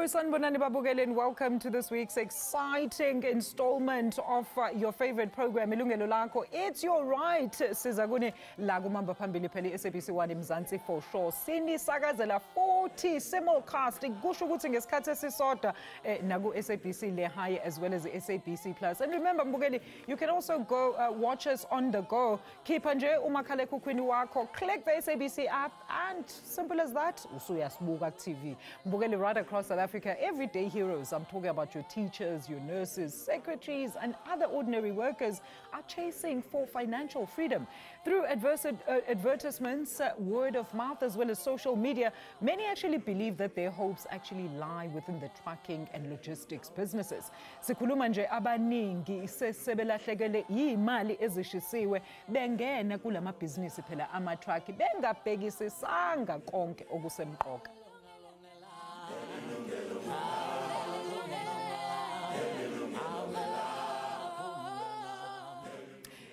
Sanibonani babukeli, and welcome to this week's exciting installment of your favorite program, Ilungelo Lakho. It's your right. Sizakune la kumamba phambili phela iSABC 1 eMzansi for sure. Sinisakazela 40 simulcast. Kusho ukuthi ngesikhathi esisodwa naku SABC le high as well as the SABC Plus. And remember mbukeli, you can also go watch us on the go. Keep nje umakhalekhukhwini wakho, click the SABC app, and simple as that, usuyasibuka ku TV. Mbukeli, right across South Africa, everyday heroes. I'm talking about your teachers, your nurses, secretaries, and other ordinary workers are chasing for financial freedom. Through advertisements, word of mouth, as well as social media, many actually believe that their hopes actually lie within the trucking and logistics businesses. Sikhuluma nje abaningi sesebelahlekele yimali ezishisiwe bengena kulama business phela ama truck bengabhekisisanga konke okusemqoka.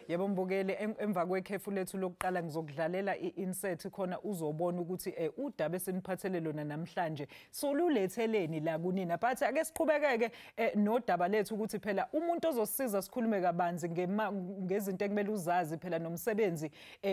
Yebo mbukeli, emva kwekhefu lethu lokuqala ngizokudlalela insert khona uzobona ukuthi udaba esiniphathele lona namhlanje soluletheleni la kunina. But ake siqhubekeke nodaba lethu ukuthi phela umuntu ozosiza sikhulume kabanzi ngezinto ekumele uzazi phela nomsebenzi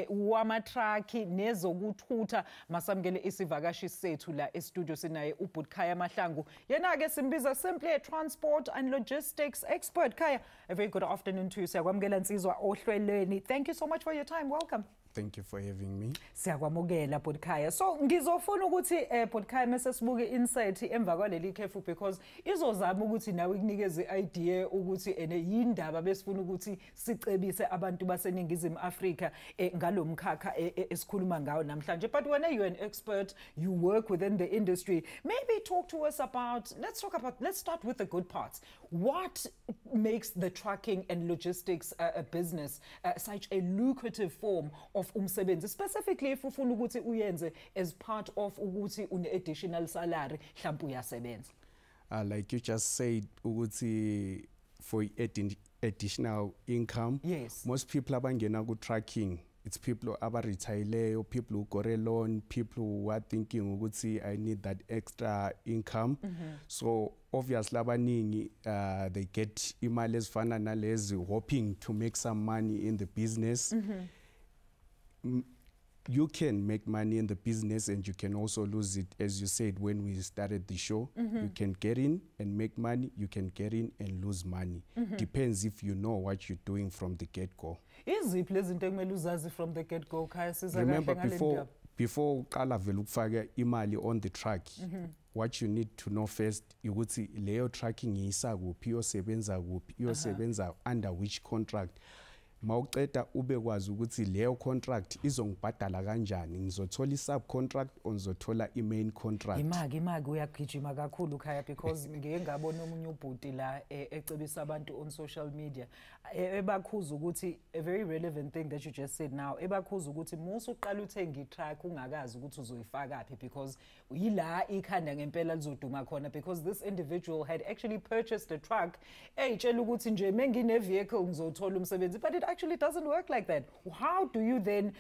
wama truck nezokuthutha. Masamukele isivakashi sethu la e-studio sinaye uBukhaya Mahlangu. Yena ke simbiza simply a transport and logistics expert. Khaya, a very good afternoon to you. Siyakwamukela Nsizwa Ohlwelweni. Thank you so much for your time. Welcome. Thank you for having me. Siyakwamukela Bukhaya. So ngizofuna ukuthi Bukhaya mase sibuke insight emva kwaleli khefu, because izozama ukuthi nawe kunikeze idea ukuthi yindaba besifuna ukuthi sicebise abantu baseningizimu Afrika ngalomkhakha esikhuluma ngawo namhlanje. But when you're an expert, you work within the industry. Maybe talk to us about, let's start with the good parts. What makes the trucking and logistics business such a lucrative form of umsebenzi, specifically if ufuna ukuthi uyenze as part of ukuthi une additional salary mhlawumbe uyasebenza? Like you just said, ukuthi for additional income, yes, most people abangena ku trucking, it's people abaretire, people who got a loan, people who are thinking ukuthi I need that extra income. So obviously abaningi they get imali ezifana nalezi, hoping to make some money in the business. You can make money in the business and you can also lose it. As you said when we started the show, you can get in and make money, you can get in and lose money. Depends if you know what you're doing from the get-go. Iziphi lezi zinto ekumele uzazi from the get-go? Khaya siza remember before uqala vele ukufaka imali on the truck, what you need to know first ukuthi leyo trucking iyisa kuphi, iyosebenza kuphi, iyosebenza under which contract. Mawuqeda ube kwazi ukuthi leyo contract izongibhadala kanjani, ngizothola i-subcontract or ngizothola i-main contract. Imaki uyagijima kakhulu Khaya, because ngeke ngabona omunye ubhuti la ecebisa abantu on social media ebakhuza ukuthi a very relevant thing that you just said now, ebakhuza ukuthi musu uqala uthenga i-truck ungakazi ukuthi uzoyifaka phi, because yila ikhanda ngempela lizoduma khona, because this individual had actually purchased a truck eyitshela ukuthi nje mengine vehicle ngizothola umsebenzi. But it actually doesn't work like that. How do you then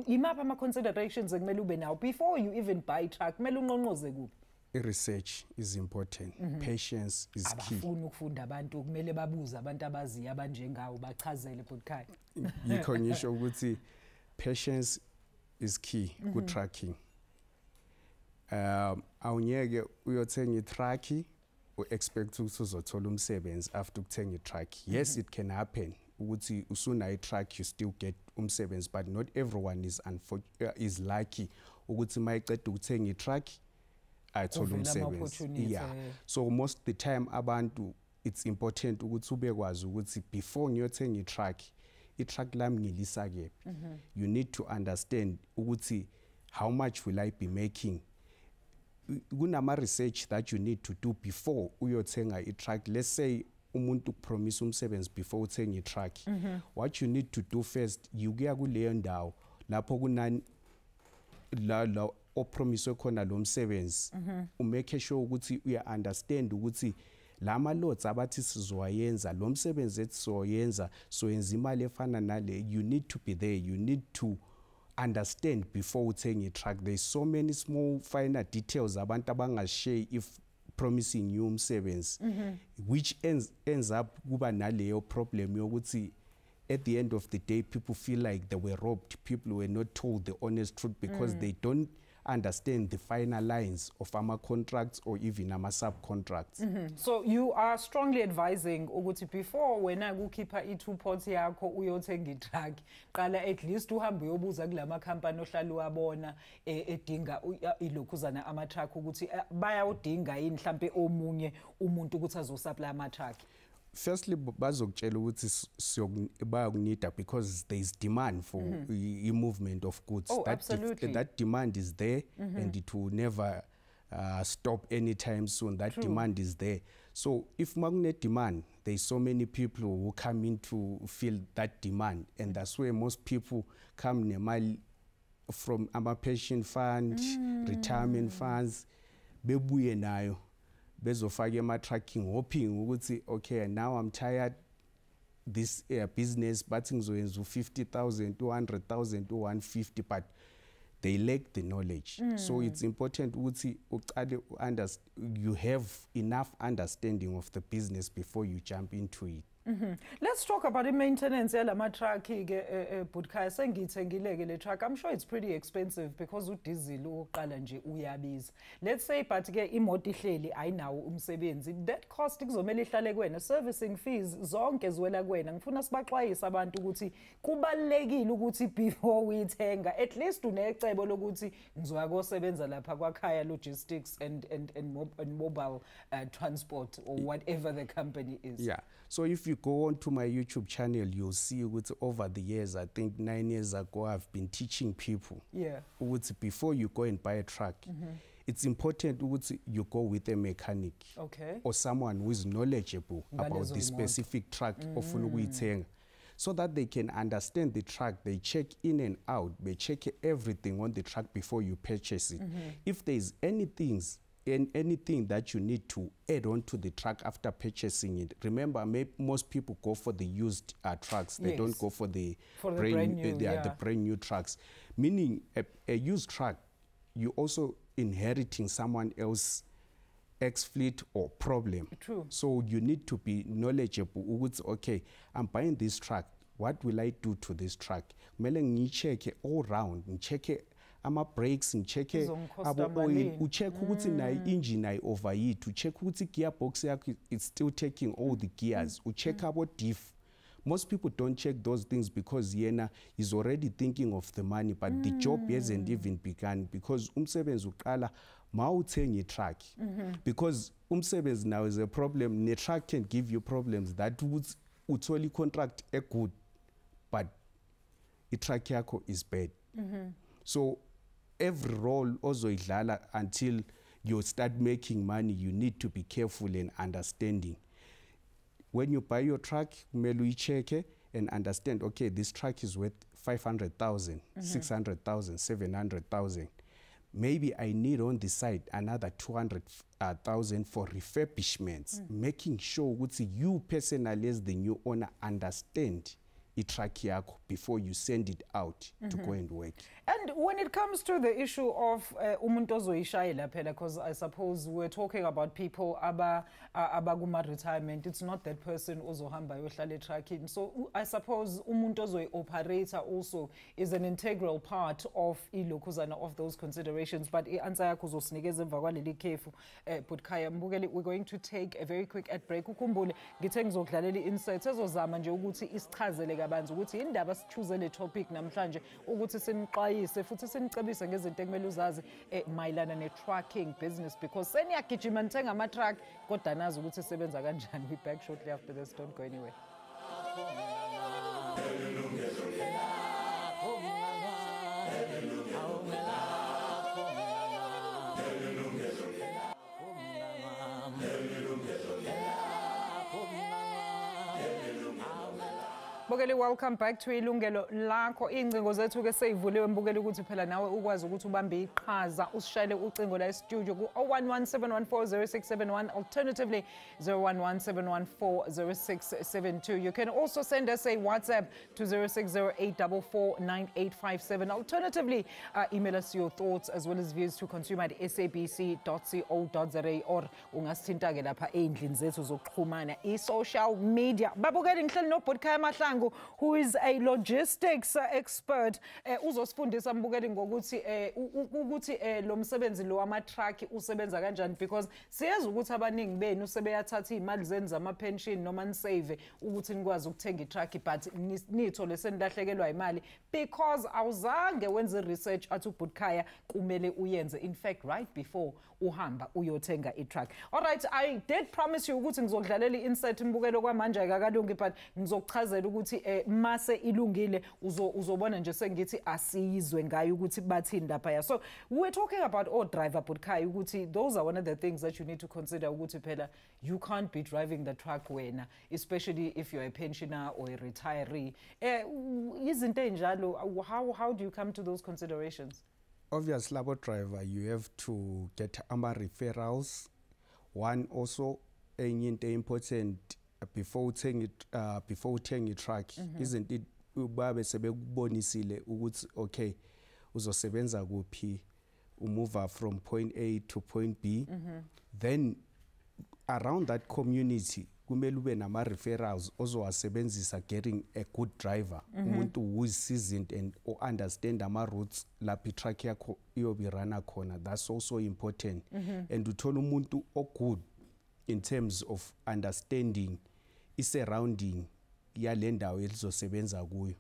imaphi ama considerations ekumele ube nawo before you even buy truck? Kumele unqonqoze kuphi? Research is important. Patience is key. Abafuna ukufunda abantu, kumele babuze abantu abaziyo abanjengawo bachazele Bukhaya. Yikho ngisho ukuthi patience is key ku trucking. Awunyeke uyothenga i-truck u-expect ukuthi uzothola umsebenzi after ukuthenga i-truck. Yes, it can happen. Ukuthi usuna i-truck you still get umsebenzi, but not everyone is lucky ukuthi mayiceda ukuthenga i-truck ayithola umsebenzi. Yeah. So most of the time abantu, it's important ukuthi ubekwazi ukuthi before ngiyothenga i-truck lami ngilisa kephi. You need to understand ukuthi how much will I be making. Kunama research that you need to do before uyothenga i-truck. Let's say umuntu promise umsebenzi before uthenga i-truck. What you need to do first, you kuya kuleyo ndawo lapho kunani la opromise khona lo msebenzi, umake sure ukuthi uya understand ukuthi lama loads abathi sizoyenza lo msebenzi etsizoyenza so yenza imali efana nale. You need to be there, you need to understand before uthenga i-truck. There's so many small finer details abantu abangashare if promising you umsebenzi, which ends up kuba naleyo problem yokuthi at the end of the day people feel like they were robbed, people were not told the honest truth because they don't understand the final lines of our contracts or even our subcontracts. So you are strongly advising ukuthi before wena kukhipha i2 pot yakho uyothenga itruck, qala at least uhambe uyobuza kulama company ohlala uwabona edinga ilokhuzana ama truck ukuthi bayawudinga yini mhlambe omunye umuntu ukuthi azosupply ama truck. Firstly, bazokutshela ukuthi bayakunida because there is demand for movement of goods. Oh, absolutely. That demand is there and it will never stop anytime soon. That demand is there. So if magnet demand, there's so many people who come in to fill that demand, and that's where most people come from our pension fund, retirement funds, bebuye nayo. Bezofake ama-tracking hoping ukuthi okay now I'm tired this business but ngizoyenza u50,000 200,000 150, but they lack the knowledge. So it's important ukuthi uqale you have enough understanding of the business before you jump into it. Let's talk about the maintenance yalama truck ke Budkhaya. Sengithengile le truck. I'm sure it's pretty expensive because udiesel uqala nje uyabiza. Let's say but ke imoto ihleli ayinawo umsebenzi. That cost kuzomela ihlale kuwena. Servicing fees zonke ziwela kuwena. Ngifuna sibaxwayisa abantu ukuthi kubalekile ukuthi before uyithenga at least unecebo lokuthi ngizoya kosebenza lapha kwakhaya logistics and mobile transport or whatever the company is. Yeah. So if you go on to my YouTube channel, you'll see over the years, I think 9 years ago, I've been teaching people. Yeah. Before you go and buy a truck, it's important you go with a mechanic. Okay. Or someone who is knowledgeable about the specific truck ofuna ukuyithenga, so that they can understand the truck. They check in and out. They check everything on the truck before you purchase it. If there is anything that you need to add on to the truck after purchasing it, remember, most people go for the used trucks. They don't go for the brand new trucks. Meaning a used truck, you also inheriting someone else's ex-fleet or problem. True. So you need to be knowledgeable. Okay, I'm buying this truck. What will I do to this truck? Mele ngicheck all round. Ngicheck ama-brakes, ngicheck abo-oil, ucheck ukuthi nayo engine ayi-overheat, ucheck ukuthi gearbox yakho it's still taking all the gears, ucheck abo-diff. Most people don't check those things because yena is already thinking of the money, but the job hasn't even begun because umsebenzi uqala ma uthenga i-truck. Because umsebenzi now is a problem. The truck can give you problems that would utholi contract good, but i-truck yakho is bad. So every role ozoidlala until you start making money, you need to be careful and understanding. When you buy your truck, kumele check and understand, okay, this truck is worth 500,000, 600,000, 700,000. Maybe I need on the side another 200,000 for refurbishments, making sure that you personally as the new owner understand i-truck yakho before you send it out to go and work. And when it comes to the issue of umuntu ozoyishayela phela, because I suppose we're talking about people abaguma retirement, it's not that person ozohamba yohlala trucking. So I suppose umuntu ozoyi-operator also is an integral part of ilokhuzana of those considerations. But i-answer yakho uzosinikeza emva kwaleli khefu Budkhaya Mbukeli. We're going to take a very quick ad break. Ukhumbule ngithe ngizokudlalela i-insights ezozama nje ukuthi isichazele kabanzi ukuthi indaba sichoose le topic namhlanje ukuthi siniqayise futhi sinicebise ngezinto ekumele uzazi mayelana ne-trucking business, because seniyagijima nithenga ama-truck kodwa nazi ukuthi isebenza kanjani. We back shortly after this. Don't go anywhere. Mbukeli, welcome back to Ilungelo Lakho. Ingcingo zethu ke seyivuliwe mbukeli ukuthi phela nawe ukwazi ukuthi ubambe iqhaza usishayele ucingo la e-studio ku 0117140671, alternatively 0117140672. You can also send us a WhatsApp to 0608449857. Alternatively, email us your thoughts as well as views to consumer@sabc.co.za or ungasithinta ke lapha endlini zethu zokuxhumana i-social media. Babukeli, ngihleli noBhutkhaya Mahlangu, who is a logistics expert. Uzosifundisa mbukeli ngokuthi ukuthi lo msebenzi lo wama-truck usebenza kanjani, because siyazi ukuthi abaningi benu sebeyathatha imali zenu zama-pension noma nisave ukuthi nikwazi ukuthenga i-truck, but nithole senilahlekelwa imali because awuzange wenze research athi uBhutkhaya kumele uyenze, in fact right before uhamba uyothenga i-truck. All right, I did promise you ukuthi ngizokudlalela i-insert mbukelo kwamanje akakalungi, but ngizokuchazela ukuthi mase ilungile uzobona nje sengithi asiyizwe ngayo ukuthi bathini lapha. So we're talking about all driver Bhutkhaya ukuthi those are one of the things that you need to consider ukuthi phela you can't be driving the truck wena, especially if you're a pensioner or a retiree. Izinto enjalo, how do you come to those considerations? Obviously, labo driver, you have to get referrals. One also, enye into important before uthenga i-truck, isn't it babe sebekubonisile ukuthi okay uzosebenza kuphi, move from point A to point B, then around that community kumele ube nama referrals ozowasebenzisa getting a good driver, umuntu who is seasoned and understand ama routes lapho i-truck yakho iyobe rana khona. That's also important. And uthola umuntu good in terms of understanding i-surrounding yale ndawo elizosebenza kuyo.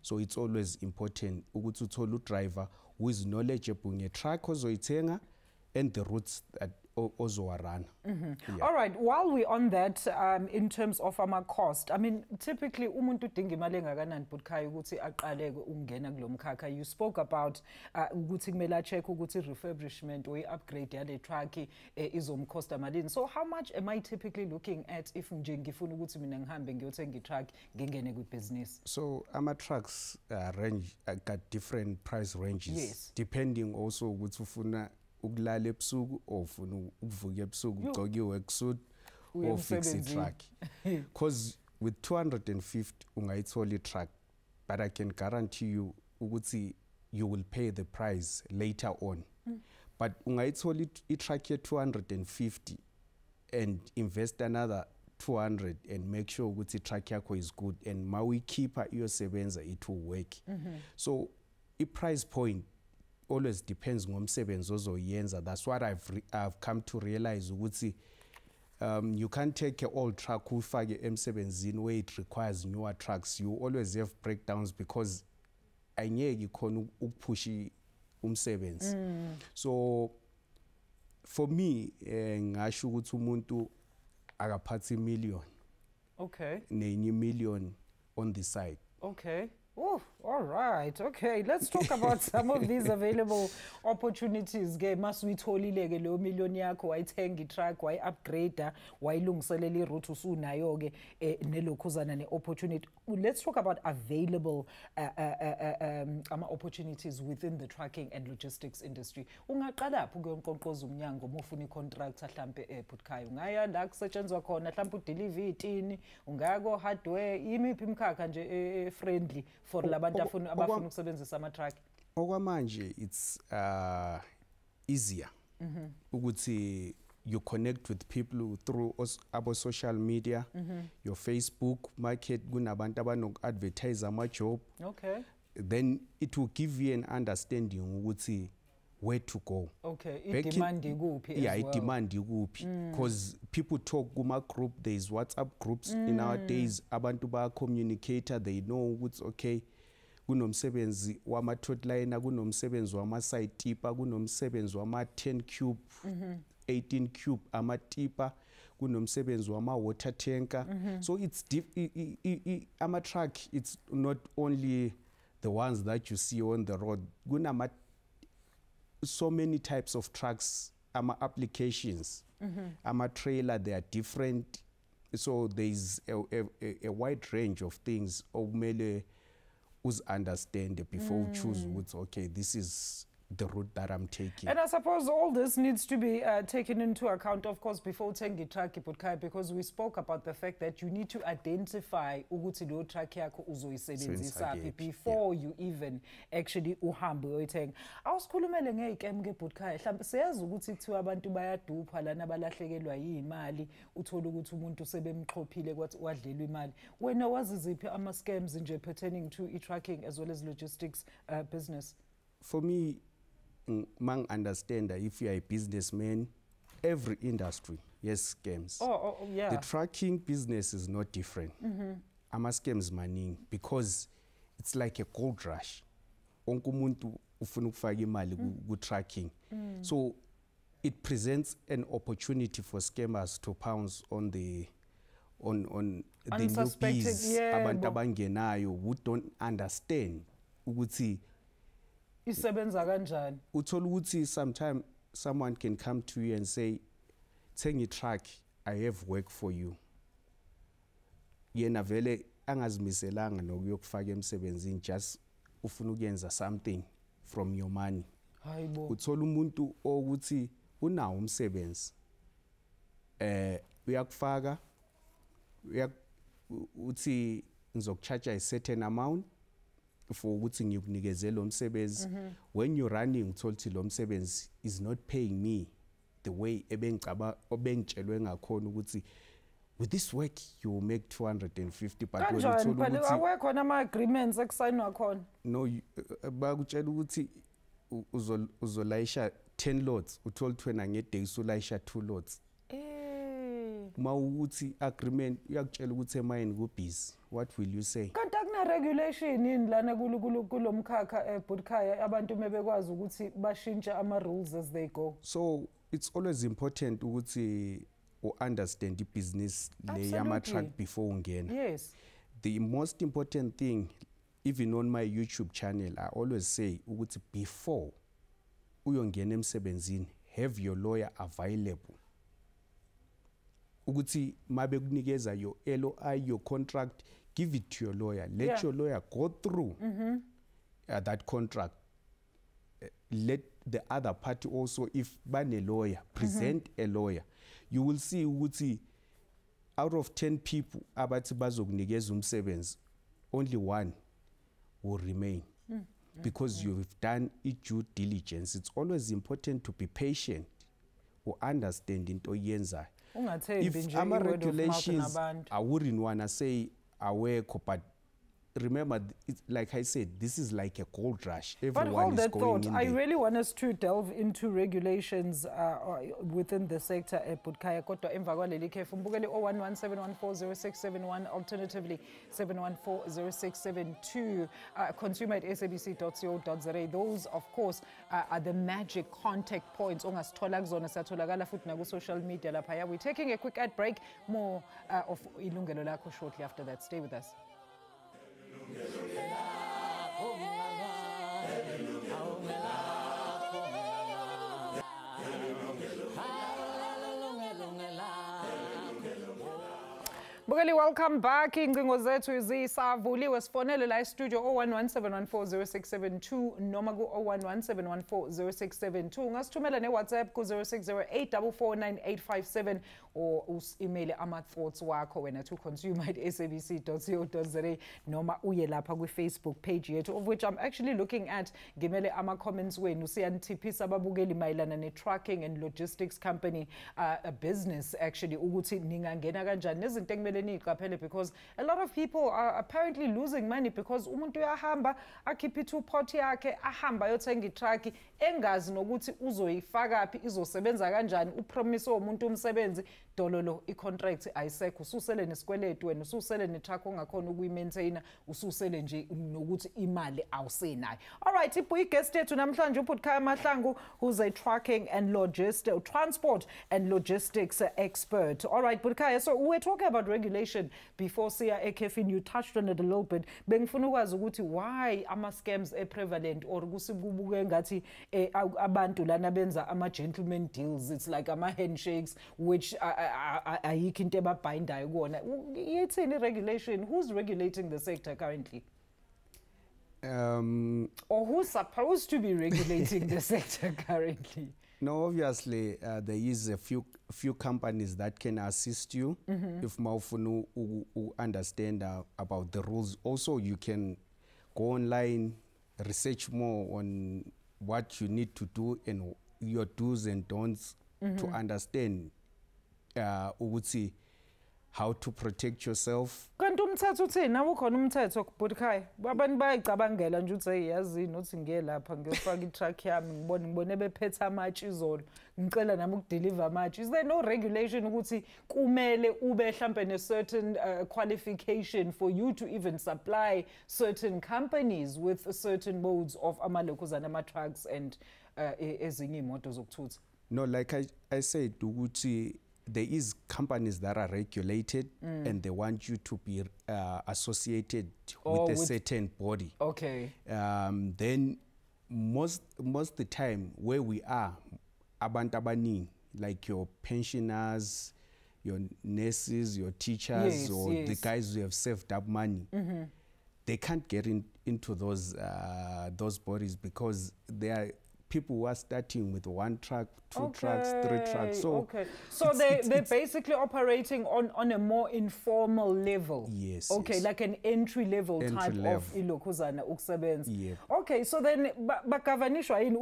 So it's always important ukuthi uthole u-driver who is knowledgeable nge-truck ozoyithenga and the routes that ozowarana. All right, while we're on that, in terms of our cost, I mean, typically umuntu udinga imali engakanani Bhutkhaya ukuthi aqale ukungena kulo mkhakha? You spoke about ukuthi kumele check ukuthi refurbishment or upgrade yale truck izomcosta malini. So how much am I typically looking at if nje ngifuna ukuthi mina ngihambe ngiyothenga i-truck ngingene kwi-business? So ama trucks range got different price ranges. Yes. Depending also ukuthi ufuna ukulala ebusuku or ufuna ukuvuka ebusuku ugcoke i-worksuit or fix i-truck. Because with 250 ungayithola i-truck, but I can guarantee you ukuthi you will pay the price later on. But ungayithola i-truck ye 250 and invest another 200 and make sure ukuthi i-truck yakho is good, and ma uyikhipha iyosebenza, it will work. So i-price point always depends ngomsebenzi ozoyenza. That's what I've come to realize ukuthi you can't take an old truck ufake emsebenzini where it requires newer trucks. You always have breakdowns because ayengeke khona ukupusha umsebenzi. So for me ngasho ukuthi umuntu akaphatha million. Okay. Nenye million on the side. Okay. Oh, all right. Okay, let's talk about some of these available opportunities. Must we tholile ke lo million yakho wayithenga i-truck, wayi-upgrade, wayilungiselela i-route usunayo ke nelokhuzana ne-opportunity. Let's talk about available opportunities within the trucking and logistics industry. Ungaqala phi kuyonkqonkqoza umnyango mufuna i-contractor mhlambe Bhutkhaya? Ungaya la kusetshenzwa khona mhlambe udeliver itini, ungaya ko hardware, imiphi imkhakha nje friendly for labantu abafuna ukusebenzisa ama-truck? Okwamanje it's easier ukuthi you connect with people through our social media, your Facebook market, kunabantu abanoku-advertise ama-job. Okay. Then it will give you an understanding ukuthi where to go. Okay, i-demand ikuphi as well. Yeah, i-demand ikuphi. Because people talk kuma-group, there's WhatsApp groups in our days, abantu ba-communicator, they know ukuthi okay, kunomsebenzi wama-totliner, kunomsebenzi wama-side tipper, kunomsebenzi wama-10 cube, 18 cube ama-tipper, kunomsebenzi wama-water tanker. So it's ama-truck, it's not only the ones that you see on the road. Kunama so many types of trucks, applications, trailer, they are different. So there's a wide range of things okumele understand before you choose what's okay, this is the route that I'm taking. And I suppose all this needs to be taken into account, of course, before taking truck, because we spoke about the fact that you need to identify ukuthi lo truck yakho uzoyisebenzisa before you even actually uhambe uyothenga. Awusikhulumele ngey'kem ngebhutkhaya, mhlawumbe siyazi ukuthi kuthiwa abantu bayadupha lana balahlekelwa yimali, uthola ukuthi umuntu sebemxhophile kwathi wadlelwa imali. Wena wazi ziphi ama-scams nje pertaining to e-trucking as well as logistics business? For me, mang understand that if you are a businessman, every industry yes scams. Yeah. The trucking business is not different. Ama scams maning because it's like a gold rush. Onke umuntu ufuna ukufaka imali ku trucking. So it presents an opportunity for scammers to pounce on the newbies, abantu abangenayo who don't understand ukuthi isebenza kanjani. Uthola ukuthi sometime someone can come to you and say, thenga truck, I have work for you. Yena vele angazimiselanga nokuyokufaka emsebenzini, just ufuna ukuyenza something from your money. Hayibo. Uthola umuntu ukuthi unawo umsebenzi. Uyakufaka uthi ngizokucharge a certain amount for ukuthi ngikunikeze lo msebenzi. When you're running uthola ukuthi lo msebenzi is not paying me the way ebengitshelwe ngakhona ukuthi with this work you will make 250, but when uthola ukuthi awekhona ama-agreements ekusayinwa khona. No, bakutshela ukuthi uzolayisha 10 lots, uthola ukuthi wena ngedeki usulayisha 2 lots. Uma ukuthi agreement uyakutshela ukuthi emayini kubusy, what will you say? Kanti akuna-regulation yini lana kulomkhakha ebhutkhaya abantu mebekwazi ukuthi bashintshe ama-rules as they go? So it's always important ukuthi understand the business le yama-truck before ungena. Yes. The most important thing, even on my YouTube channel, I always say ukuthi before uyongena emsebenzini, have your lawyer available. Ukuthi mabe kunikeza your LOI, your contract, give it to your lawyer. Let your lawyer go through that contract. Let the other party also, if bane lawyer, present a lawyer. You will see ukuthi out of 10 people abathi bazokunikeza umsebenzi, only 1 will remain. Because you've done due diligence. It's always important to be patient or understand into yenza. If our regulations, I wouldn't want to say aware, but remember, like I said, this is like a gold rush. Everyone but hold is that going thought. in I there. really want us to delve into regulations within the sector at Butkhaya. Kodwa emva kwaleli khefu mbukele 0117140671, alternatively 7140672, consumer@sabc.co.za. Those, of course, are the magic contact points. Ongasithola kuzona satholakala futhi na ku social media lapha. We're taking a quick ad break. More of Ilungelo Lakho shortly after that. Stay with us. Bukeli, welcome back. Incingo zethu zisavuliwe, sifonele la studio 0117140672 noma ku 0117140672. Ungasithumela ne WhatsApp ku 0608449857 or email ama thoughts wakho wena to consumer@sabc.co.za noma uye lapha ku Facebook page yethu, of which I'm actually looking at. Ngimele ama comments wenu siyanithiphisa ababukeli mayelana ne trucking and logistics company a business actually ukuthi ningangena kanjani nezinto ekumele niqaphele, because a lot of people are apparently losing money because umuntu uyahamba akhipha i-2-pot yakhe ahamba ayothenga itruck engazi nokuthi uzoyifaka phi, izosebenza kanjani, upromise umuntu umsebenzi dololo i-contract ayisekho, ususele nesikweletu wena, ususele netruck ongakhona ukuyi-maintainer, ususele nje nokuthi imali awusenayo. All right, i-guest yethu namhlanje uButkhaya Mahlangu, who's a trucking and transport and logistics expert. All right, Butkhaya, so we're talking about regulation before siya ekhefini. You touched on it a little bit. Bengifuna ukwazi ukuthi why ama-scams prevalent, or kusibuke ngathi abantu lana benza ama-gentleman deals. It's like ama-handshakes, which ayikho into ebabhindayo kuona. Yithini regulation? Who's regulating the sector currently? Or who's supposed to be regulating the sector currently? No, obviously there is a few companies that can assist you if maufunu understand about the rules. Also, you can go online, research more on what you need to do and your do's and don'ts to understand ukuthi how to protect yourself. Kanti umthetho uthini? Nawo ukhona umthetho Budikhaya. Abantu bayicabangela nje ukuthi eyazini uthi ngiye lapha ngiyofaka i-truck yami ngibone bephethe amatshe izolo. Ngicela nami ukudeliver amatshe. Is there no regulation ukuthi kumele ube mhlambe ne certain qualification for you to even supply certain companies with certain modes of amalokhuzana ama-trucks and ezinye imoto zokuthutha? No, like I said, ukuthi there is companies that are regulated and they want you to be associated with a certain body. Okay. Then most the time where we are, abantu abaningi, like your pensioners, your nurses, your teachers, the guys who have saved up money, they can't get into those bodies because they are people who are starting with 1 truck, 2 trucks, 3 trucks. So, so they're basically operating on a more informal level. Yes. Okay, yes. Like an entry level type of ilokhuzana ukusebenza. Yeah. Okay, so then bagavanishwa yini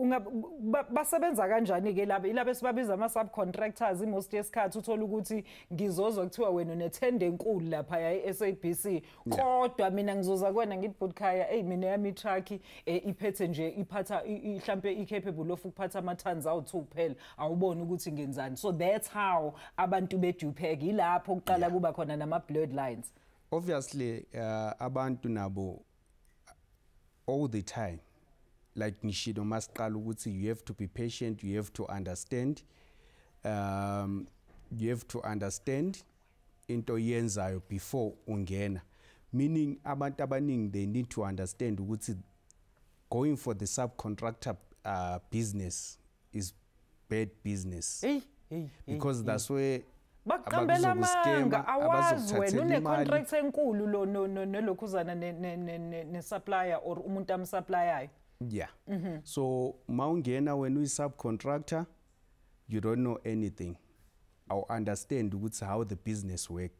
basebenza kanjani ke laba ilabo esibabiza ama subcontractors most yesikhathi uthola ukuthi ngizozwa kuthiwa wena unethende enkulu lapha ya SABC kodwa mina ngizoza kwena ngithi Budikhaya hey mina yami truck iphethe nje iphatha mhlambe capable of ukuphatha ama-tons awu-2 kuphela awuboni ukuthi ngenzani. So that's how abantu be-Dupeg ilapho kuqala kuba khona nama-bloodlines. Obviously abantu nabo all the time like ngishido masiqala ukuthi you have to be patient, you have to understand into yenzayo before ungena, meaning abantu abaningi they need to understand ukuthi going for the subcontractor business is bad business. Because that's where baqambela amanga awazi wena une-contract enkulu lo nelokhuzana ne-supplier or umuntu amsupplyayo. Yeah. So maungena when we subcontractor you don't know anything or understand how the business work.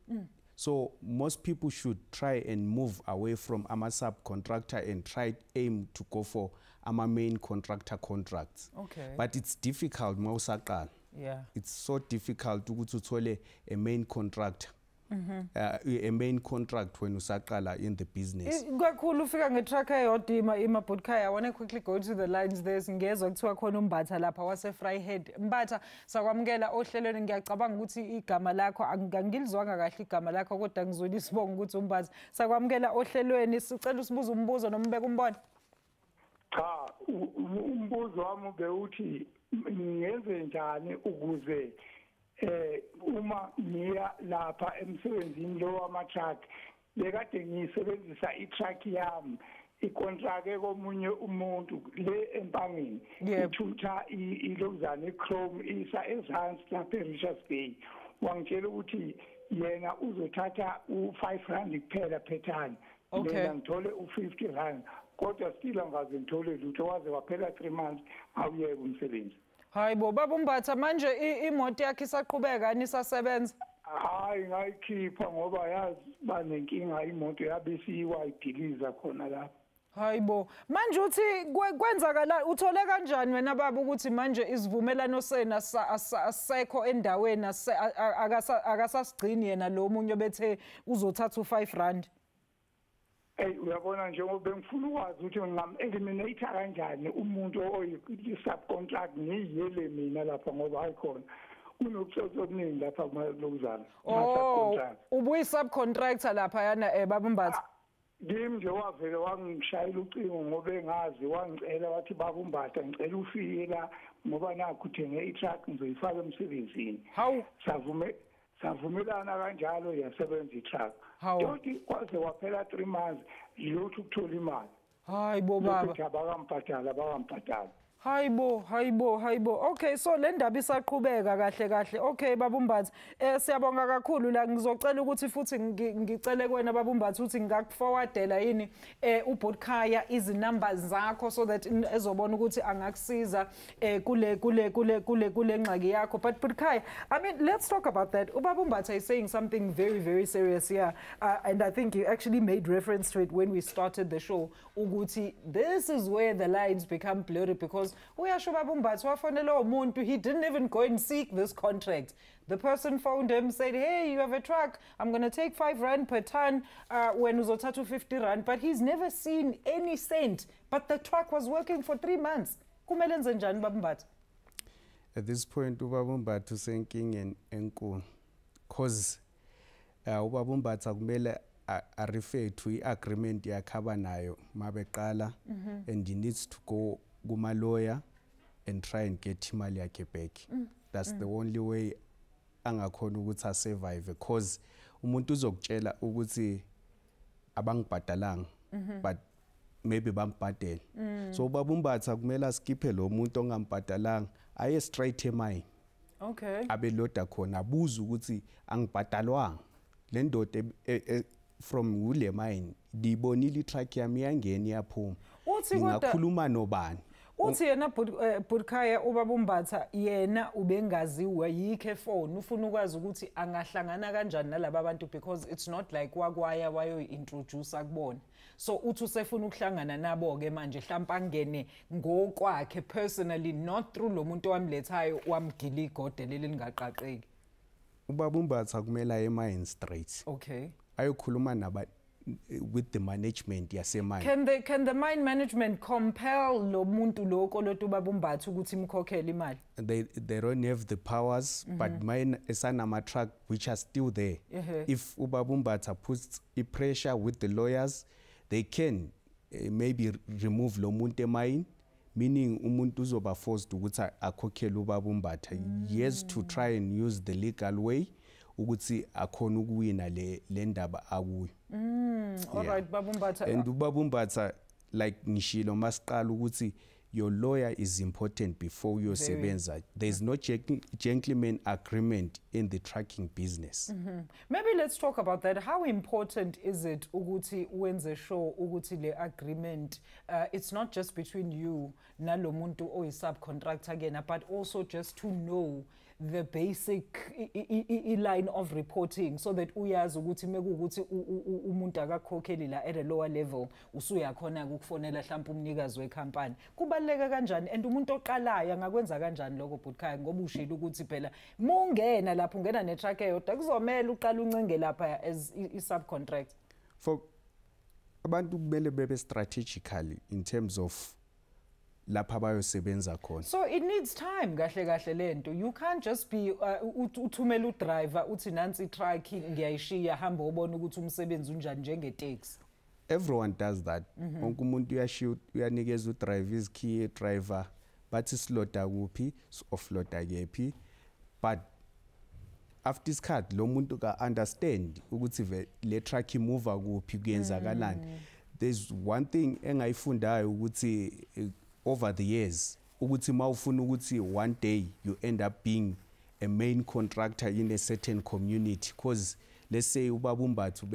So most people should try and move away from ama subcontractor and aim to go for ama main contractor contracts. Okay. But it's difficult mawusaqala. Yeah. It's so difficult ukuthi uthole a main contractor. A main contract when usaqala in the business. Kakhulu ufika ngetruck eyodwa Budikhaya. I want to quickly go to the lines there. Ngezwe kuthiwa khona uMbatha lapha wase Vryheid. Mbatha sakwamukela ohlelweni ngiyacabanga ukuthi igama lakho angilizwanga kahle igama lakho kodwa ngizwile isibongo ukuthi uMbatha. Sakwamukela ohlelweni sicela usibuze umbuzo nombeka umbona. Cha umbuzo wami ubeuthi ngenze njani ukuze uma ngiya lapha emsebenzini lo wama-truck bekade ngiyisebenzisa i-truck yami icontract komunye umuntu le empangeni ithutha ilokuzana i-chrome isa ezansi lapha eRichards Bay wangitshela ukuthi yena uzothatha u5 kuphela per ton mina ngithole u50 kodwa still angaze ngithole lutho waze waphela 3 months awuyeke umsebenzi. Hayi bo baba uMbatha manje imoto yakhe isaqhubeka nisasebenza? Hayi ngayikhipha ngoba yazi banenkinga imoto yabe siyiwayidiliza khona lapha. Hayi bo manje uthi kwenzakala uthole kanjani wena baba ukuthi manje isivumelano sena asekho endaweni akasasigcini yena lo munye bethe uzothatha u5 Hey uyabona njengoba bengifuna ukwazi ukuthi ngam-eliminate kanjani umuntu oyi-subcontract ngiyele mina lapha ngoba hayikhona kunobutsotsi obuningi lapha kulokuzana ubuyi-subcontractor lapha yana baba uMbatha. Kimi nje wavele wangishayela ucingo ngoba engazi wangicela wathi baba uMbatha ngicela ufike la ngoba nakho uthenge i-truck ngizoyifaka emsebenzini. Hawu savumelana kanjalo yasebenza i-truck. Kodwa kwaze waphela 3 months yilokhu ukuthola imali. Hayi bo baba. Abakamphathala. Hayibo. Okay, so le ndaba isaqhubeka kahle. Okay, Babumbathi. Siyabonga kakhulu la ngizocela ukuthi futhi ngicele kuwena Babumbathi ukuthi ngakuforwardela yini uBhutkhaya izinamba zakho so that ezobona ukuthi angakusiza kule ngxaki yakho. But Bhutkhaya, I mean, let's talk about that. Babumbathi is saying something very serious here. And I think you actually made reference to it when we started the show. Ukuthi this is where the lines become blurry because uyasho Babumbathi wafonela umuntu, he didn't even go and seek this contract. The person phoned him, said, hey, you have a truck, I'm going to take 5 rand per ton when uzothatha 50 rand, but he's never seen any cent. But the truck was working for 3 months. Kumele enze njani Babumbathi? At this point uBabumbathi usenkingeni enkulu because uBabumbathi akumele I refer to i-agreement yakhaba nayo mabeqala and he needs to go kuma lawyer and try and get imali yakhe back. That's the only way angakhona ukuthi a survive because umuntu uzokutshela ukuthi abangibhadalanga but maybe bambhadele. So uBabumbathi akumele askiphe lo muntu ongambhadalanga aye straight emine. Okay. Abeloda khona abuza ukuthi angibhadalwanga. Le ndoda from ule mine dibonile itruck yami yangena yaphuma. Ngingakhuluma nobani? Uthi yena Bhutkhaya uBabumbathi yena ubengaziwe yikhe phone ufuna ukwazi ukuthi angahlangana kanjani nalabo abantu because it's not like wakwaya wayo introduce akubona. So uthi usefuna ukuhlangana nabo ke manje mhlawumbe angene ngokwakhe personally not through lo muntu wamlethayo wamgila igode leli lingaqaqeki. uBabumbathi akumela emine straight. Okay. Ayokhuluma naba with the management yasemine. Can the mine management compel lo muntu lo koloto uBabumbathi ukuthi imkhokhele imali? They don't have the powers, but mine esanama truck which are still there. If uBabumbathi puts a pressure with the lawyers, they can maybe remove lo muntu emine, meaning umuntu uzoba forced ukuthi akhokhele uBabumbathi. He has to try and use the legal way ukuthi akhona ukuwina le ndaba akuyo. All right, Babumbathi. And uBabumbathi like ngishilo masiqala ukuthi your lawyer is important before uyosebenza. There's no gentleman agreement in the trucking business. Maybe let's talk about that. How important is it ukuthi wenze show ukuthi le agreement it's not just between you nalo muntu oyi-subcontractor again, but also just to know the basic line of reporting so that uyazi ukuthi mekuukuthi umuntu akakhokheli la at a lower level usuyakhona ukufonela mhlawumbe umnikazi wekhampani. Kubaleka kanjani and umuntu oqalayo angakwenza kanjani lokho Bhutkhaya ngoba ushilo ukuthi phela mungena lapho ungena netruck eyodwa kuzomela uqala uncenge lapha as i-subcontract. For abantu kumele bebe strategically in terms of lapha bayosebenza khona. So it needs time kahle lento. You can't just be uthumela udriver uthi nansi truck ngiyayishiya hamba ubona ukuthi umsebenzi unjani njengetaxi. Everyone does that. Wonke umuntu uyashiya uyanikeza udriver izikey driver bathi siloda kuphi offloada kephi, but after isikhathi lo muntu ka understand ukuthi le truck imove kuphi kuyenzakalani. There's one thing engayifundayo ukuthi over the years ukuthi mawufuna ukuthi one day you end up being a main contractor in a certain community, because let's say uBabumbathi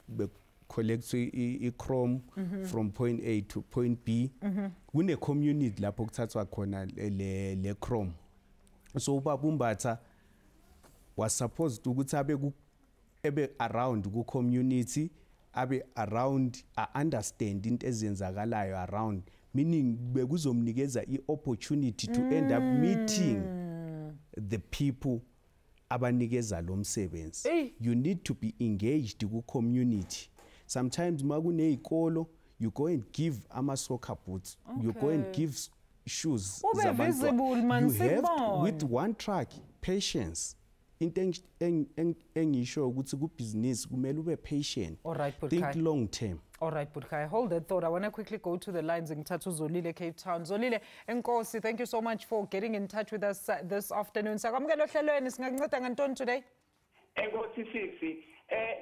be collect i-chrome from point A to point B, kune community lapho kuthathwa khona le chrome. So uBabumbathi was supposed ukuthi abe around ku community, abe around understand into ezenzakalayo around, meaning bekuzomnikeza i-opportunity to end up meeting the people abanikeza lo msebenzi. You need to be engaged ku community. Sometimes makuneyikolo you go and give ama-soccer boots, you go and give shoes zabantu. You have with one truck patience. Into engisho ukuthi ku-business kumele ube patient. All right, think long term. All right, Bhutkhaya, hold that thought. I want to quickly go to the lines. Ngithatha uZolile, Cape Town. Zolile, enkosi, thank you so much for getting in touch with us this afternoon. Sakwamukela ohlelweni, singakunceda ngantoni today? Enkosi sisi,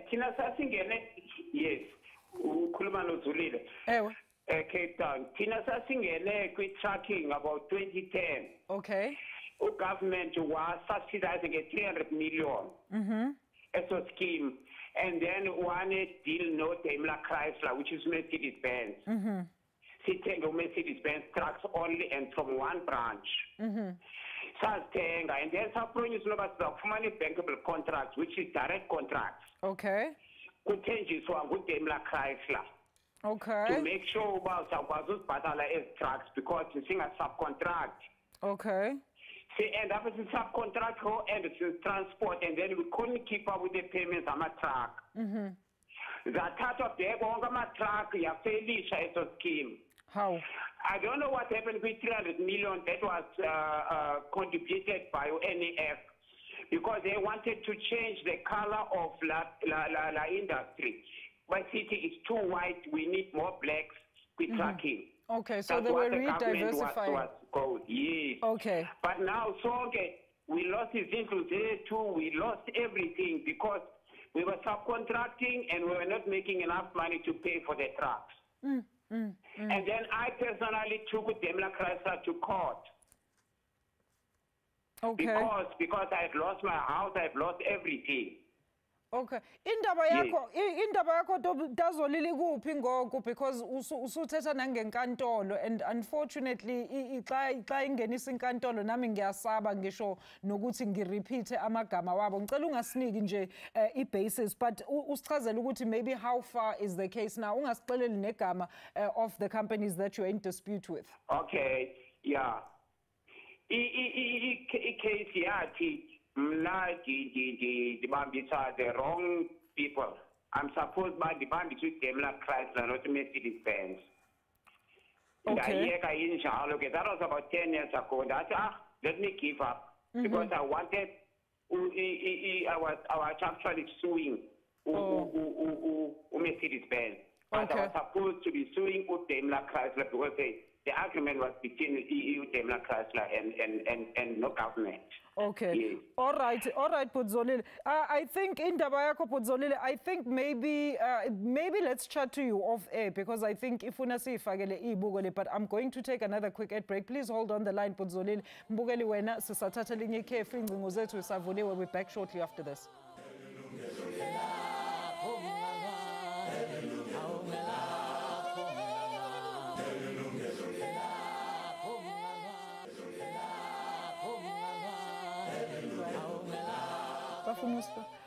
thina sasingene, yes, ukhuluma noZolile. Ewe. Cape Town. Thina sasingene kwi-tracking about 2010. Okay. Government was subsidizing a 300 million as a scheme. And then one deal no Daimler Chrysler, which is Mercedes-Benz. Sitting on Mercedes-Benz trucks only and from one branch. And then some is money bankable contracts, which is direct contracts. Okay. Could change this one with Daimler Chrysler. Okay. To make sure about some battle as trucks because you sing a subcontract. Okay. See, and after the subcontract, and it's transport, and then we couldn't keep up with the payments on my truck. That part of the my truck, you have as a scheme. How? I don't know what happened with 300 million that was contributed by NEF because they wanted to change the color of la industry. My city is too white, we need more blacks with trucking. Okay, so That's they were what the government rediversifying. was called, yes. Okay. But now, we lost his influence there too. We lost everything because we were subcontracting and we were not making enough money to pay for the trucks. And then I personally took Daimler Chrysler to court. Okay. Because I had lost my house, I had lost everything. Okay. Indaba yakho dazolili kuphi ngoku because usuthetha nangenkantolo and unfortunately xa ingenisa inkantolo nami ngiyasaba ngisho nokuthi ngirepeat amagama wabo. Ngicela ungasiniki nje i-basis but usichazele ukuthi maybe how far is the case now. Ungasixeleli negama of the companies that you're in dispute with. Okay. Yeah. I-case yathi the wrong people. I'm supposed by the bandits with Daimler Chrysler, not Mercedes-Benz. Okay. That was about 10 years ago. And I said, let me give up. Because I wanted, I was actually suing Mercedes-Benz. But I was supposed to be suing Daimler Chrysler because the agreement was between EU, Daimler Chrysler, and no government. Okay. Yes. All right, Pudzolile. I think in Dabayako Pudzolile, I think maybe let's chat to you off air because I think if unasi fagele ibugole, but I'm going to take another quick ad break. Please hold on the line, Pudzolile. Mbugeli wena sisathatha linye carefree ngcingo zethu savule. We'll be back shortly after this.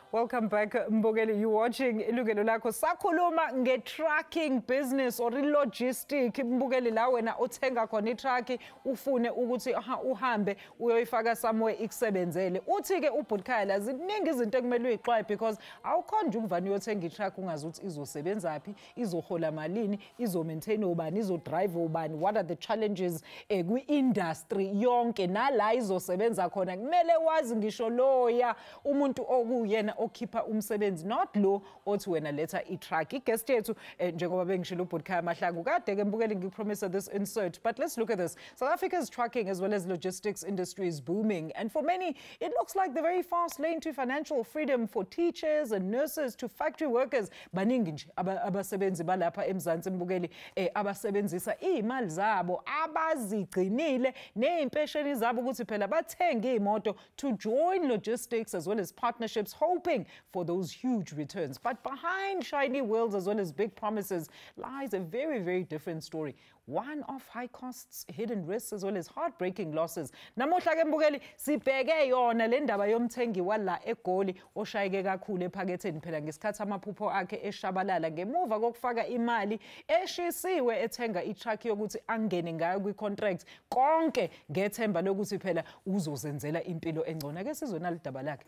Welcome back, Mbogeli. You're watching Ilungelo Lakho. Sakhuluma nge-trucking business or logistic. Mbogeli la wena othenga khona i-truck ufune ukuthi uhambe uyoyifaka somewhere ikusebenzele. Uthi-ke uBhutkaya ziningi izinto ekumele uyixwaye because awukhona nje ukuvana uyothenga i-truck ungazi ukuthi izosebenzaphi, izohola malini, izo-maintain ubani, izo-drive ubani, what are the challenges kwi-industry yonke nala izosebenza khona. Kumele wazi ngisho loya umuntu okuyena okhipha umsebenzi not lo othi wena letha i-truck. Igest yethu njengoba bengishilo uBhutkaya Mahlangu kade ke mbukeli ngipromise this insert, but let's look at this. South Africa's trucking as well as logistics industry is booming, and for many it looks like the very fast lane to financial freedom for teachers and nurses to factory workers. Baningi nje abasebenzi balapha eMzansi mbukeli abasebenzisa imali zabo abazigcinile neimpesheni zabo ukuthi phela bathenge imoto to join logistics as well as partnerships, hoping for those huge returns. But behind shiny wheels as well as big promises lies a very, very different story. One of high costs, hidden risks, as well as heartbreaking losses. Namuhla ke mbukeli sibheke yona le ndaba yomthengi wala eGoli oshayeke kakhulu ephaketheni phela ngesikhathi amaphupho akhe eshabalala ngemuva kokufaka imali eshisiwe ethenga i-truck yokuthi angene ngayo kwi-contract konke ngethemba lokuthi phela uzozenzela impilo engcono. Ake sizona lidaba lakhe.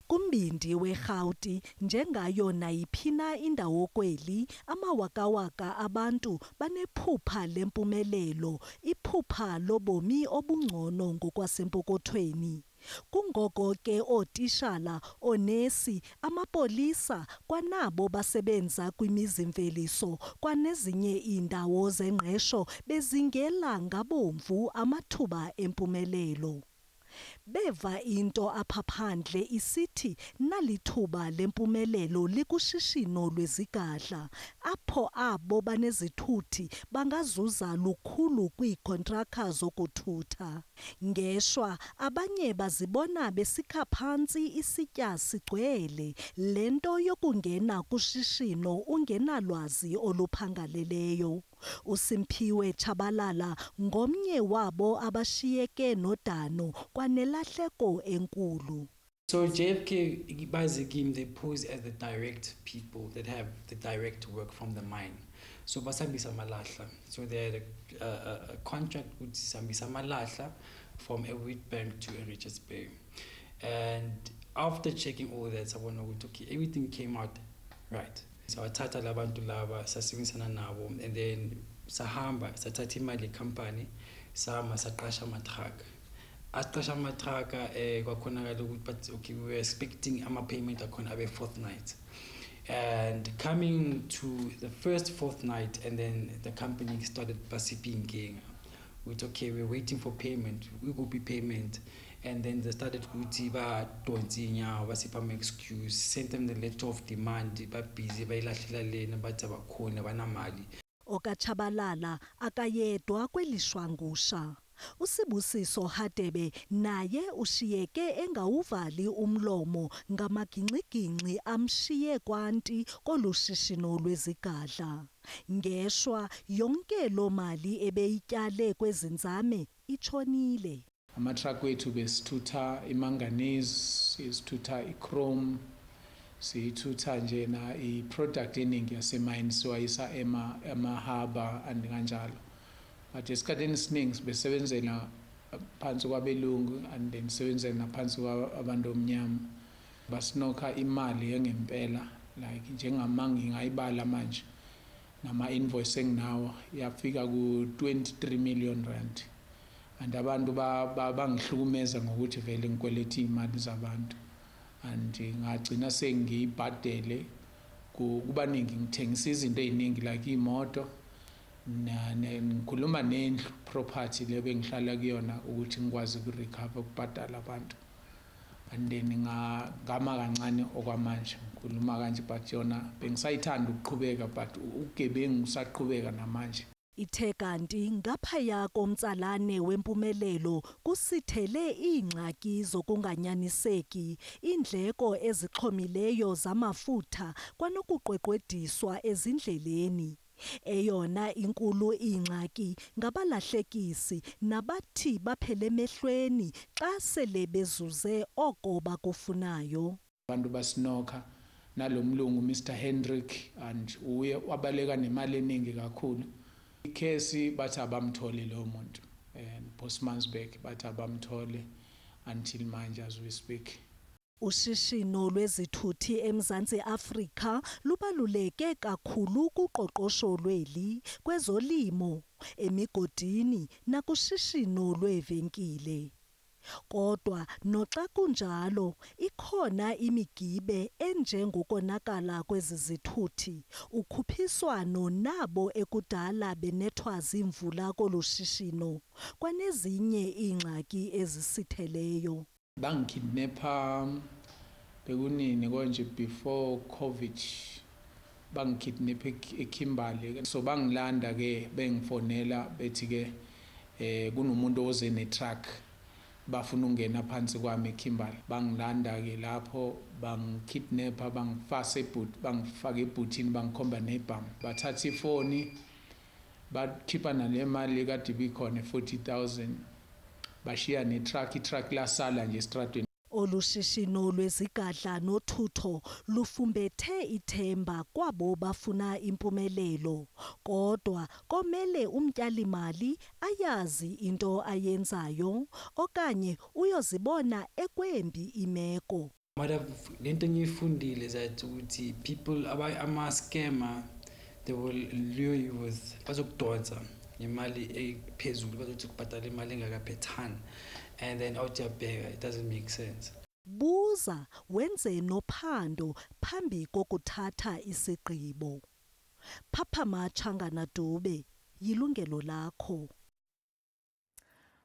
Kumbindi weGauteng njengayo nayiphina indawo kweli amawakawaka abantu banephupha lempumelelo, iphupha lobomi obungcono ngokwasempokothweni. Kungoko ke otishala, onesi, amapolisa kwanabo basebenza kwimizimveliso kwanezinye indawo zengqesho bezingela ngabomvu amathuba empumelelo. beva into apha phandle isithi nalithuba lempumelelo likushishino lwezigadla apho abo banezithuthi bangazuza lukhulu kwiikontraka zokuthutha. Ngeshwa abanye bazibona besikha phantsi isitya sigcwele lento yokungena kushishino ungenalwazi oluphangaleleyo. uSimphiwe Tshabalala ngomnye wabo abashiyeke nodano kwanelahleko enkulu. So JFK basically they pose as the direct people that have the direct work from the mine. So basambisa malahla. So they had a contract with Sambisa Malahla from a Wheatbank to a Richards Bay. And after checking all that, okay, everything came out right. So wathatha labantu laba sasebenzisana nabo, and then sahamba sathatha imali company sama saqasha amatraka. Asqasha amatraka kwakhonakala ukuthi but okay, we were expecting ama payment akhona abe fortnight. And coming to the first fortnight, and then the company started basipinking with okay, we're waiting for payment, we will be payment. And then they started to basipama excuse, sent them the letter of demand, but busy by Lashila but Tabakona, Banamali. OkaTshabalala akayedwa kwelishwangusha. uSibusiso Hadebe naye ushiyeke engawuvali umlomo ngamaginxiginxi amshiye kwanti kolushishino lwezigadla. Ngeshwa yonke lo mali ebeyityale kwezinzame ichonile. Amatruck wethu besithutha imanganese, sithutha ichrome, sithutha njena iproduct eningi yasemine siwayisa emahaba kanjalo. But esikhathini esiningi besebenzela phansi kwabelungu and then sebenzela phansi kwabantu omnyama. Basinokha imali yengempela like njengamangi ngayibala manje. Nama invoice enginawo yafika ku 23 million rand. And abantu bangihlukumeza ngokuthi vele ngikweleta imali zabantu, and ngagcina sengiyibhadele kubaningi ngithengisa izinto eziningi like imoto ngikhuluma nendlu property lebe ngihlala kuyona ukuthi ngikwazi ukurecover ukubhadala abantu. And then ngama kancane okwamanje ngikhuluma kanje but yona bengisayithanda ukuqhubeka but ugebengu usaqhubeka namanje. Ithe kanti ngaphaya komtsalane wempumelelo kusithele iingxaki zokunganyaniseki, indleko ezixhomileyo zamafutha kwanokuqweqwediswa ezindleleni. Eyona inkulu ingxaki ngabalahlekisi nabathi baphele emehlweni xa sele bezuze oko bakufunayo. Abantu basinokha nalomlungu Mr Hendrick and uye wabaleka nemali eningi kakhulu. Ikesi bathi abamthole lo muntu and Postmansberg bathi abamthole until manje as we speak. Ushishino lwezithuthi eMzantsi Afrika lubaluleke kakhulu kuqoqosho lweli, kwezolimo, emigodini nakushishino lweevenkile. Kodwa noxa kunjalo ikhona imigibe enjengokonakala kwezizithuthi, ukhuphiswano nabo ekudala benethwa zimvula kolushishino, kwanezinye iingxaki ezisitheleyo. Bangikidnapha bekunini konje before COVID, bangikidnapha eKimberley, so bangilanda ke bengifonela bethi ke kunomuntu oze netruck bafuna ungena phansi kwami eKimberley. Bangilanda ke lapho bangikidnapha bangifaka ebhutini bangikhomba nebhamu, bathatha ifoni bakhipha nale mali kade bikhona 40,000 bashiya netruck, itruck lasala nje estradweni. Olushishino lwezigadla nothutho lufumbethe ithemba kwabo bafuna impumelelo, kodwa komele umtyalimali ayazi into ayenzayo okanye uyozibona ekwembi imeko. Lento ngiyifundile that ukuthi people ama-scammer they will lure you with bazokudonsa imali ephezulu bazothi kubhadala imali engakaphethani, and then awujabheka it doesn't make sense. Buza wenze nophando phambi kokuthatha isigqibo. Phaphama Changana Dube, yilungelo lakho.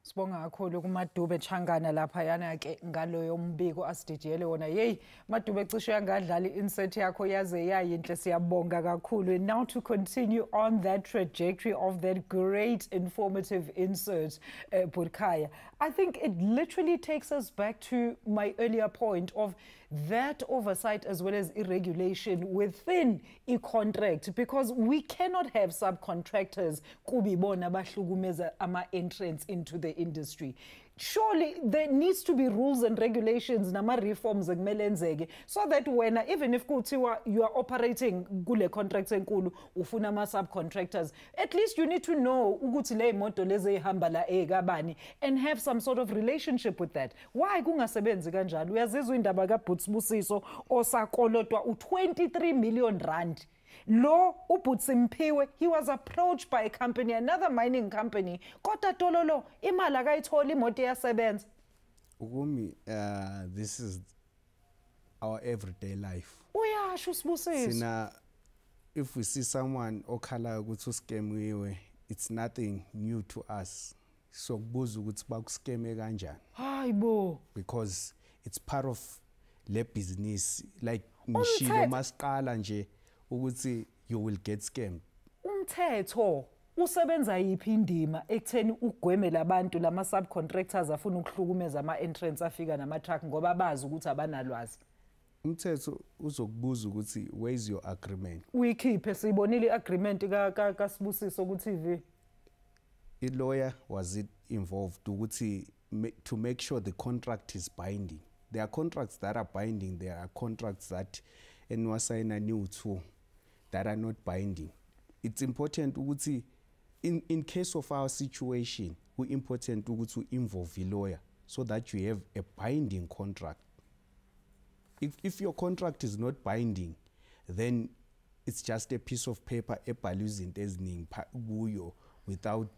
Sibonga kakhulu kuMadube Changana lapha yana ke ngaloyo mbiko asidijele wona. Hey Madube cishe yangadlala insert yakho yaze yayinhle siyabonga kakhulu. And now to continue on that trajectory of that great informative insert, Budkhaya, I think it literally takes us back to my earlier point of that oversight as well as irregulation within a contract, because we cannot have subcontractors kubibona bahlukumeza ama entrance into the industry. Surely there needs to be rules and regulations nama reforms ekumele enzeke so that when even if kuthiwa you are operating kule contracts enkulu ufuna ama subcontractors, at least you need to know ukuthi le moto lezi ehamba la ekabani and have some sort of relationship with that. Why kungasebenzi kanjalo? Uyazizwa indaba kaButsibusiso osakolotwa u23 million rand. Lo uButsimpiwe, he was approached by a company, another mining company. Kodwa tololo imali akayithola imoto yasebenza. Ukumi, this is our everyday life. Uyasho uSibusiso. Sina, if we see someone okhala ukuthi uskemiwe, it's nothing new to us. So kubuza ukuthi bakuskeme kanjani. Hayibo. Because it's part of le business, like ngishilo masiqala nje ukuthi you will get scammed. Umthetho usebenza yipi indima ekutheni ugweme labantu lama subcontractors afuna ukuhlukumeza ama entrance afika nama truck ngoba bazi ukuthi abanalwazi? Umthetho uzokubuza ukuthi where is your agreement? Uyikhiphe sibonile agreement kaSibusiso ukuthi TV. I lawyer was it involved ukuthi to make sure the contract is binding. There are contracts that are binding, there are contracts that enwasayina new too that are not binding. It's important ukuthi in case of our situation, we important to involve a lawyer so that you have a binding contract. If your contract is not binding, then it's just a piece of paper without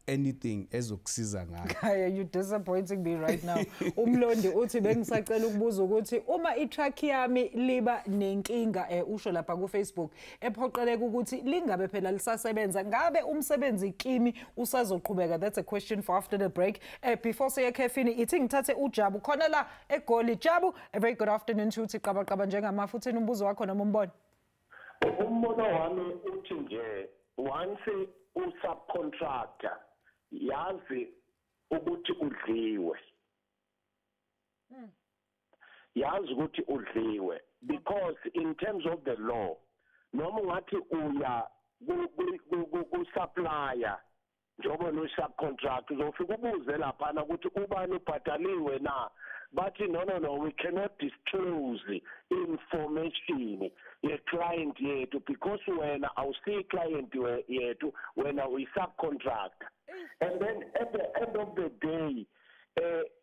anything ezokusiza ngayo. Khaya, you disappointing me right now. Umlondi uthi bengisacela ukubuza ukuthi uma i-truck yami liba nenkinga usho lapha ku Facebook ephoqeleka ukuthi lingabe phela lisasebenza, ngabe umsebenzi kimi usazoqhubeka? That's a question for after the break. Before siye khefini ithi ngithathe uJabu khona la eGoli. Jabu, a very good afternoon to uthi qaba njengamafu. Uthini umbuzo wakho noma umbono? Umbono wami uthi nje once u-subcontractor yazi ukuthi udliwe, yazi ukuthi udliwe, because in terms of the law noma ungathi uya ku-supplier njengoba no-subcontract uzofika ubuze laphana ukuthi ubani ubhadaliwe na, bathi no, we cannot disclose information ye-client yethu because wena awusiyi client yethu, wena uyi-subcontractor. And then at the end of the day,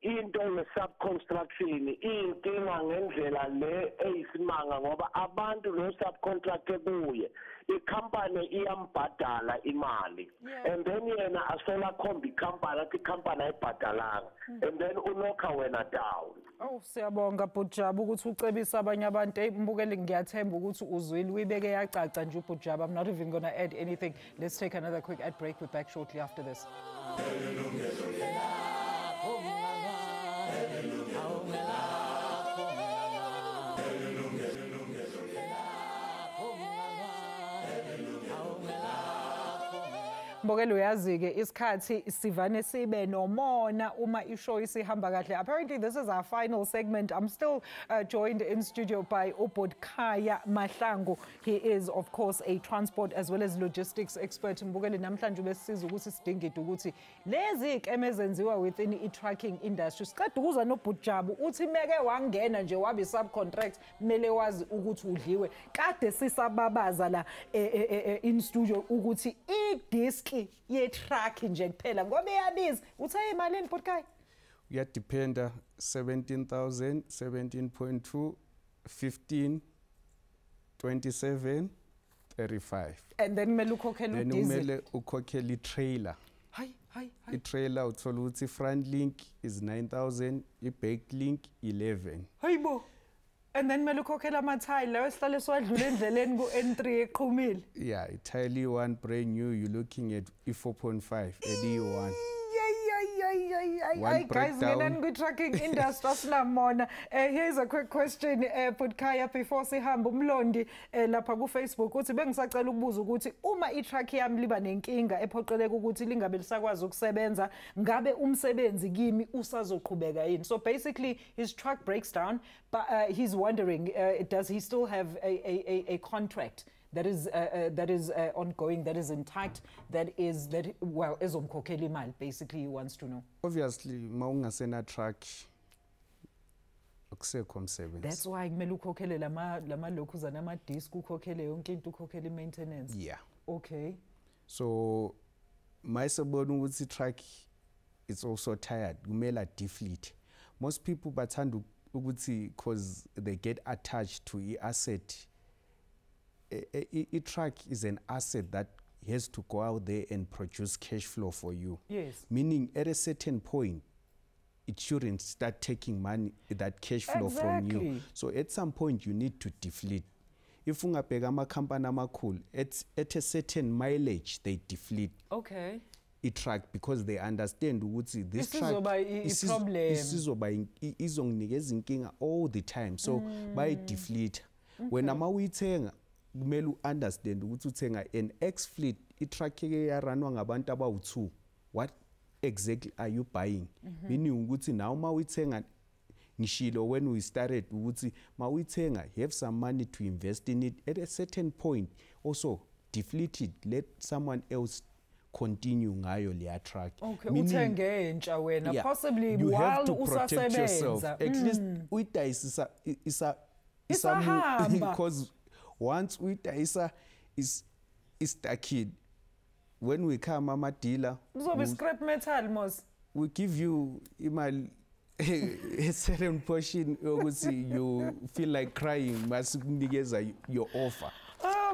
into ye-subconstruction iyinkinga ngendlela le eyisimanga ngoba abantu lo subcontractor kuye i-company iyambhadala imali, and then yena asola khomba i-company athi i-company ayibhadalanga, and then unokha wena down. Oh, siyabonga Bujabu ukuthi ucebisa abanye abantu. Mbukeli ngiyathemba ukuthi uzwile uyibeke yacaca nje uBujabu. I'm not even going to add anything. Let's take another quick ad break. We're back shortly after this. Mbokelo uyazi ke isikhathi sivane sibe nomona uma ishow isihamba kahle. Apparently this is our final segment. I'm still joined in studio by Budkhaya Mahlangu. He is of course a transport as well as logistics expert. Mbokelo namhlanje besisiza ukuthi sidingide ukuthi lezi ikeme ezenziwa within i-trucking industry. Siqeda ukuza noBujabu uthi meke wangena nje wabe subcontract mele wazi ukuthi udliwe. Kade sisababaza la in studio ukuthi i-disk ye-truck nje kuphela ngoba eyabiza. Uthe imalini Budkhaya? Uyadependa 17,000, 17.2, 15, 27, 35. And then kumele ukhokhele then udiesel. kumele ukhokhele i-trailer. Hi. I-trailer uthola ukuthi front link is 9,000, i-back link 11. Hayibo. And then kumele ukhokhele ama-tile lawo esihlale siwadlula endleleni ku-N3 eqhumile. Yeah, i-tile one brand new, you're looking at i-4.5 at E1. Guys, ngenani kwi-trucking industry asinamona. Here's a quick question, Putkaya, before sihamba umlondi lapha ku-Facebook uthi bengisacela ukubuza ukuthi uma i-truck yami liba nenkinga ephoqeleka ukuthi lingabe lisakwazi ukusebenza, ngabe umsebenzi kimi usazoqhubeka yini? So basically his truck breaks down, but he's wondering, does he still have a contract that is ongoing, that is intact, well, ezomkhokhela imali, basically he wants to know. Obviously mawungasena truck akusekho umsebenzi. That's why kumele ukhokhele lama lokhuza nama disc, ukhokhele yonke into, ukhokhele maintenance. Yeah. Okay. So mayisebona ukuthi truck it's also tired, kumele defleet. Most people bathanda ukuthi because they get attached to i-asset. A truck is an asset that has to go out there and produce cash flow for you. Yes. Meaning at a certain point, it shouldn't start taking money, that cash flow from you. So at some point, you need to deflate. If ungabheka ama-company amakhulu, at a certain mileage, they deflate. Okay. I-truck because they understand ukuthi this truck izonginikeza inkinga all the time. So bayi-deflate. When uyithenga, kumele understand ukuthi uthenga an X fleet, i-truck yaranwa ngabantu abawu2. What exactly are you buying? Meaning ukuthi now mawuyithenga, ngishilo when we started ukuthi mawuyithenga, you have some money to invest in it. At a certain point also deflate it, let someone else continue ngayo leya truck. Okay, uthenge entsha wena, yeah, possibly you while have to protect yourself. usasebenza. At least uyidayisa because once uyidayisa is stucked. When we come ama dealer, uzobe scrap metal mos. We give you imali a certain portion ukuthi you feel like crying, masikunikeza your offer.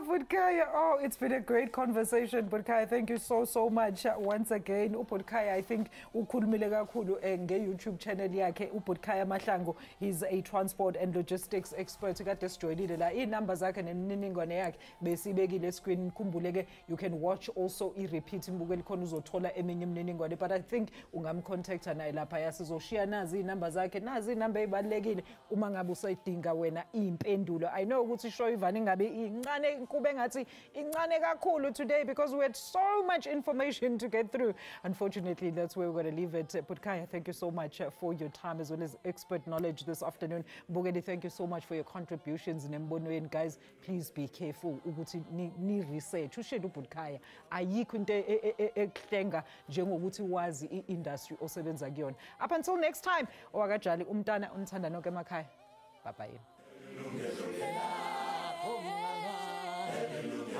Putkaya, oh, it's been a great conversation, Putkaya. Thank you so much once again. Putkaya, I think ukhulumile kakhulu nge-YouTube channel yakhe, Putkaya Mahlangu. He's a transport and logistics expert. Kade sijoyinile la inamba zakhe nemininingwane yakhe besibekile screen. Kumbuleke, you can watch also i-repeat mbukeli khona uzothola eminye imininingwane. But I think ungamcontacta naye lapha yasizoshiya nazi inamba zakhe, nazi inamba ezibalekile uma ngabe usayidinga wena impendulo. I know ukuthi show ivani ngabe incane kube ngathi incane kakhulu today because we had so much information to get through. Unfortunately, that's where we're going to leave it. Putkaya, thank you so much for your time as well as expert knowledge this afternoon. Mbogedi, thank you so much for your contributions. Nembonweni, guys, please be careful ukuthi ni research. Ushedu Putkaya, ayikho into eklenga njengokuthi wazi i-industry osebenza kuyona. Up until next time, owakajali umntana unthanda nonke emakhaya. Bye bye. Hallelujah.